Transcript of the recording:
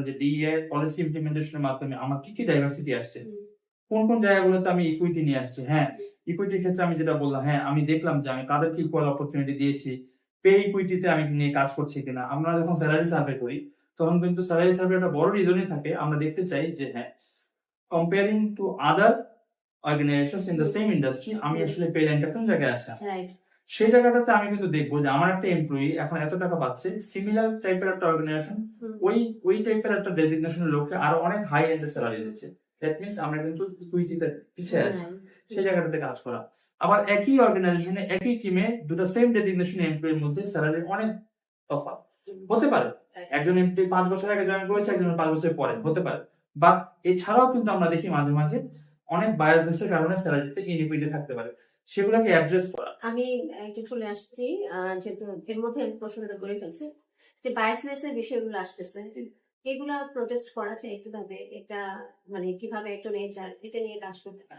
যে DEA policy ইমপ্লিমেন্টেশনের মাধ্যমে আমার কি ডাইভার্সিটি আসছে, কোন কোন জায়গাগুলোতে আমি ইকুইটি নিয়ে আসছি। হ্যাঁ, ইকুইটির ক্ষেত্রে আমি যেটা বললাম, হ্যাঁ আমি দেখলাম যে আমি তাদেরকে ইকুয়াল অপরচুনিটি দিয়েছি, পে ইকুইটিতে আমি নিয়ে কাজ করছি কিনা। আমরা যখন স্যালারি সার্ভে করি তখন কিন্তু স্যালারি সার্ভে একটা বড় রিজনই থাকে, আমরা দেখতে চাই যে হ্যাঁ comparing to other organisations in the same industry আমি আসলে পে লাইনটা কোন জায়গায় আছে। সেই জায়গাটাতে আমি কিন্তু দেখবো যে আমার একটা এমপ্লয়ি এখন এত টাকা পাচ্ছে, সিমিলার টাইপের একটা অর্গানাইজেশন ওই টাইপের একটা ডেজিগনেশনের লোককে আরো অনেক হাই এন্ডের স্যালারি দিচ্ছে। দ্যাট মিনস আমরা কিন্তু ইকুইটিতে পিছিয়ে আছি। সেই জায়গাটাতে কাজ করা। আবার একই অর্গানাইজেশনে একই টিমে দুটো সেম ডেজিগনেশন এমপ্লয়ির মধ্যে স্যালারি অনেক তফাৎ হতে পারে। একজন এমপ্লয়ি 5 বছর আগে জয়েন করেছে, একজন 5 বছর পরে হতে পারে। বা এছাড়াও কিন্তু আমরা দেখি মাঝে মাঝে অনেক বায়াসনেসের কারণে স্যালারিতে ইনইকুইটি থাকতে পারে, সেগুলোকে অ্যাড্রেস করা। আমি একটু চলে আসছি যেহেতু এর মধ্যে প্রশ্নটা করে ফেলছে যে বায়াসনেস এর বিষয়গুলো আসতেছে, এগুলা প্রোটেস্ট করা যায় কিভাবে, এটা মানে কিভাবে একটা নেচার এটা নিয়ে কাজ করতে পারে।